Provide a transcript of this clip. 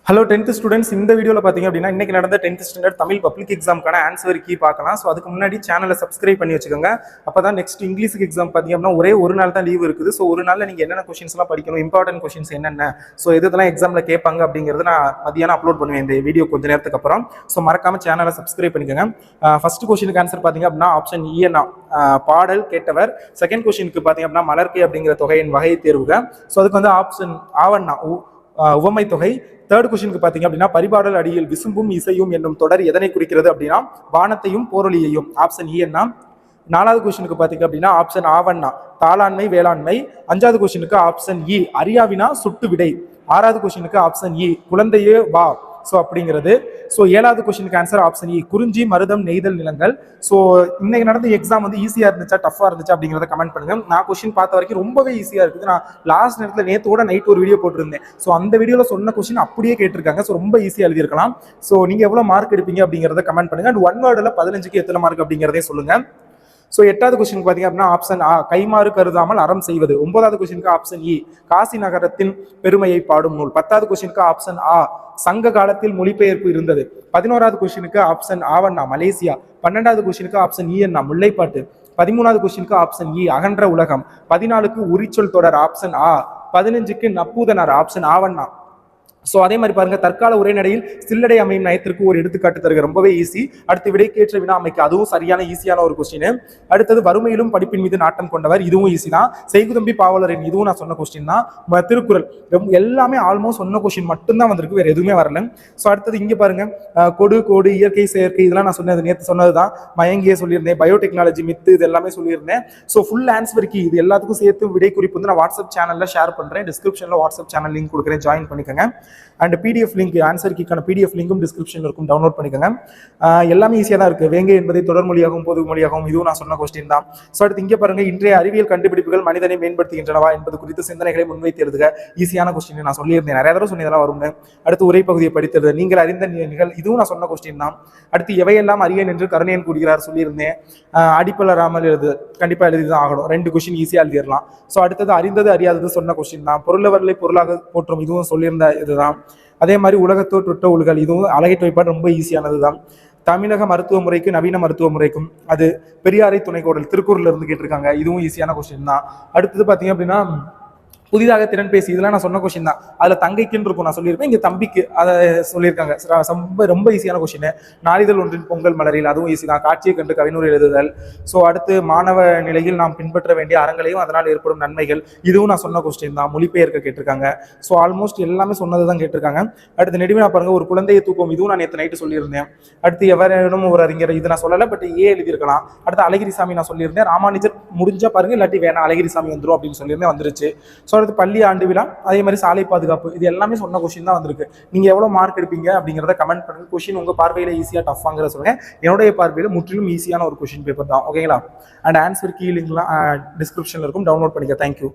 Hello 10th students. இந்த வீடியோவில் பார்த்தீங்க அப்படின்னா இன்னைக்கு நடந்த 10th ஸ்டாண்டர்ட் தமிழ் பப்ளிக் எக்ஸாமுக்கான ஆன்சர் கீ பார்க்கலாம். ஸோ அதுக்கு முன்னாடி சேனலை சப்ஸ்கிரைப் பண்ணி வச்சுக்கோங்க. அப்போ தான் நெக்ஸ்ட் இங்கிலீஷுக்கு எக்ஸாம் பார்த்தீங்க அப்படின்னா ஒரே ஒரு நாள் தான் லீவ் இருக்குது. ஸோ ஒரு நாளில் நீங்கள் என்னென்ன கொஷின்ஸ்லாம் படிக்கணும், இம்பார்ட்டன்ட் கொஷின்ஸ் என்னென்ன, ஸோ எதெல்லாம் எக்ஸாமில் கேட்பாங்க அப்படிங்கிறது நான் மதியானம் அப்லோட் பண்ணுவேன் இந்த வீடியோ கொஞ்சம் நேரத்துக்கு அப்புறம். ஸோ மறக்காம சேனலை சப்ஸ்கிரைப் பண்ணிக்கோங்க. ஃபர்ஸ்ட் கொஷினுக்கு ஆன்சர் பார்த்தீங்க அப்படின்னா ஆப்ஷன் இஎன்னா பாடல் கேட்டவர். செகண்ட் கொஷினுக்கு பார்த்தீங்க அப்படின்னா மலர்க்கை அப்படிங்கிற தொகையின் வகை தேர்வுக. ஸோ அதுக்கு வந்து ஆப்ஷன் ஆவண்ணா உவமை தொகை. தேர்ட் கொஸ்டினுக்கு பாத்தீங்க அப்படின்னா பரிபாடல் அடியில் விசும்பும் இசையும் என்னும் தொடர் எதனை குறிக்கிறது அப்படின்னா வானத்தையும் போரொலியையும். ஆப்ஷன் இஎன்னா. நாலாவது கொஸ்டினுக்கு பாத்தீங்க அப்படின்னா ஆப்ஷன் ஆவண்ணா தாளாண்மை வேளாண்மை. அஞ்சாவது கொஸ்டினுக்கு ஆப்ஷன் இ அரியாவினா சுட்டு விடை. ஆறாவது கொஸ்டினுக்கு ஆப்ஷன் இ குழந்தையே வா ஸோ அப்படிங்கிறது. ஸோ ஏழாவது கொஸ்டினுக்கு ஆன்சர் ஆப்ஷன் இ குறிஞ்சி மருதம் நெய்தல் நிலங்கள். ஸோ இன்னைக்கு நடந்த எக்ஸாம் வந்து ஈஸியாக இருந்துச்சா டஃபாக இருந்துச்சா அப்படிங்கிறத கமெண்ட் பண்ணுங்க. நான் கொஸ்டின் பார்த்த வரைக்கும் ரொம்பவே ஈஸியாக இருக்குது. நான் லாஸ்ட் நேரத்தில் நேற்றோட நைட் ஒரு வீடியோ போட்டிருந்தேன். ஸோ அந்த வீடியோவில் சொன்ன கொஸ்டின் அப்படியே கேட்டிருக்காங்க. ஸோ ரொம்ப ஈஸியாக எழுதியிருக்கலாம். ஸோ நீங்கள் எவ்வளோ மார்க் எடுப்பீங்க அப்படிங்கிறத கமெண்ட் பண்ணுங்க. அண்ட் ஒன் வேர்டில் 15க்கு எத்தனை மார்க் அப்படிங்கிறதே சொல்லுங்க. ஸோ எட்டாவது கொஸ்டின் பார்த்தீங்க அப்படின்னா ஆப்ஷன் ஆ கைமாறு கருதாமல் அறம் செய்வது. ஒன்பதாவது கொஸ்டினுக்கு ஆப்ஷன் இ காசி நகரத்தின் பெருமையை பாடும் நூல். 10வது கொஸ்டினுக்கு ஆப்ஷன் ஆ சங்க காலத்தில் மொழிபெயர்ப்பு இருந்தது. 11வது கொஸ்டினுக்கு ஆப்ஷன் ஆவண்ணா மலேசியா. 12வது கொஸ்டினுக்கு ஆப்ஷன் இ அண்ணா முல்லைப்பாட்டு. 13வது கொஸ்டினுக்கு ஆப்ஷன் இ அகன்ற உலகம். 14க்கு உரிச்சொல் தொடர் ஆப்ஷன் ஆ. 15க்கு நப்பூதனார் ஆப்ஷன் ஆவண்ணா. ஸோ அதே மாதிரி பாருங்க தற்கால உரைநடையில் சில்லடை அமையும் நயத்திற்கு ஒரு எடுத்துக்காட்டு தருக. ரொம்பவே ஈஸி. அடுத்து விடைக்கேற்ற வினா அமைக்க, அதுவும் சரியான ஈஸியான ஒரு கொஸ்டின். அடுத்தது வறுமையிலும் படிப்பின் மீது நாட்டம் கொண்டவர், இதுவும் ஈஸி தான். செய்குதம்பி பாவலரின், இதுவும் நான் சொன்ன கொஸ்டின் தான். திருக்குறள் எல்லாமே ஆல்மோஸ்ட் சொன்ன கொஸ்டின் மட்டும்தான் வந்திருக்கு, வேற எதுவுமே வரல. ஸோ அடுத்தது இங்க பாருங்க கொடு கோடு இயற்கை செயற்கை இதெல்லாம் நான் சொன்னது நேற்று சொன்னதுதான். மயங்கியே சொல்லியிருந்தேன். பயோடெக்னாலஜி மித்து இது எல்லாமே சொல்லியிருந்தேன். ஸோ ஃபுல் ஆன்சர் கீ இது எல்லாத்துக்கும் சேர்த்து விடை குறிப்பு வந்து நான் வாட்ஸ்அப் சேனல்ல ஷேர் பண்றேன். டிஸ்கிரிப்ஷன்ல வாட்ஸ்அப் சேனல் லிங்க் கொடுக்குறேன், ஜாயின் பண்ணிக்கோங்க. அண்ட் பிடிஎஃப் லிங்க் ஆன்சர் கீக்கான பிடிஎஃப் லிங்கும் டிஸ்கிரிப்ஷன்ல இருக்கும், டவுன்லோட் பண்ணிக்கோங்க. எல்லாமே ஈஸியாக தான் இருக்கு. வேங்கை என்பதை தொடர் மொழியாகவும் பொது மொழியாகவும், இதுவும் நான் சொன்ன கொஸ்டின் தான். ஸோ அடுத்து இங்கே பாருங்க இன்றைய அறிவியல் கண்டுபிடிப்புகள் மனிதனை மேம்படுத்துகின்றனவா என்பது குறித்து சிந்தனைகளை முன்வைத்து எழுதுக. ஈஸியான கொஸ்டின் நான் சொல்லியிருந்தேன், நிறைய தடவை சொன்னதெல்லாம் வரும். அடுத்து உரை பகுதியை படித்தது நீங்கள் அறிந்த நிகழ், இதுவும் நான் சொன்ன கொஸ்டின் தான். அடுத்து எவையெல்லாம் அறியன் என்று கருணையன் கூறுகிறார் சொல்லியிருந்தேன். அடிப்பலராமல் எழுது, கண்டிப்பாக எழுதி தான் ஆகணும். 2 கொஸ்டின் ஈஸியாக எழுதிடலாம். ஸோ அடுத்தது அறிந்தது அறியாதது சொன்ன கொஸ்டின் தான். பொருளவர்களை பொருளாக போற்றும், இதுவும் சொல்லியிருந்த இதுதான். அதே மாதிரி உலகத்தோர் தொட்ட உலகள், இதுவும் அழகை வைப்பாடு ரொம்ப ஈஸியானது தான். தமிழக மருத்துவ முறைக்கு நவீன மருத்துவ முறைக்கும், அது பெரியாரை துணைக்கோடல் திருக்குறள்ல இருந்து கேட்டிருக்காங்க, இதுவும் ஈஸியான கொஸ்டின் தான். அடுத்தது பாத்தீங்க அப்படின்னா புதிதாக திறன் பேசி, இதெல்லாம் நான் சொன்ன கொஸ்டின் தான். அதுல தங்கைக்குன்னு இருக்கும், நான் சொல்லியிருப்பேன். இங்க தம்பிக்கு அதை சொல்லியிருக்காங்க. ரொம்ப ஈஸியான கொஸ்டின். நாளிதழ் ஒன்றின் பொங்கல் மலரில், அதுவும் ஈஸி தான். காட்சியை கண்டு கவினூர் எழுதுதல். ஸோ அடுத்து மாணவ நிலையில் நாம் பின்பற்ற வேண்டிய அறங்களையும் அதனால் ஏற்படும் நன்மைகள், இதுவும் நான் சொன்ன கொஸ்டின் தான். மொழிபெயர்க்க கேட்டிருக்காங்க. ஸோ ஆல்மோஸ்ட் எல்லாமே சொன்னது தான் கேட்டிருக்காங்க. அடுத்து நெடுவினா பாருங்க ஒரு குழந்தையை தூக்கம், இதுவும் நான் நேற்று நைட்டு சொல்லியிருந்தேன். அடுத்து எவரேனும் ஒரு அறிஞர், இது நான் சொல்லலை, பட் ஏ எழுதியிருக்கலாம். அடுத்து அழகிரிசாமி நான் சொல்லியிருந்தேன். ராமானுஜர் முடிஞ்சா பாருங்க, இல்லாட்டி வேணா அழகிரிசாமி வந்துடும் அப்படின்னு சொல்லியிருந்தேன், வந்துருச்சு. ஸோ அடுத்து பள்ளி ஆண்டு விழா, அதே மாதிரி சாலை பாதுகாப்பு, இது எல்லாமே சொன்ன கொஸ்டின் தான் வந்திருக்கு. நீங்க எவ்வளவு மார்க் எடுப்பீங்க அப்படிங்கிறத கமெண்ட் பண்ணுங்க. கொஸ்டின் உங்க பார்வையில ஈஸியா டஃபாங்கிற சொல்லுங்க. என்னுடைய பார்வையில முற்றிலும் ஈஸியான ஒரு கொஸ்டின் பேப்பர் தான். ஓகேங்களா? அண்ட் ஆன்சர் கீ லிங்க்லாம் டிஸ்கிரிப்ஷன்ல இருக்கும், டவுன்லோட் பண்ணிக்க. தேங்க்யூ.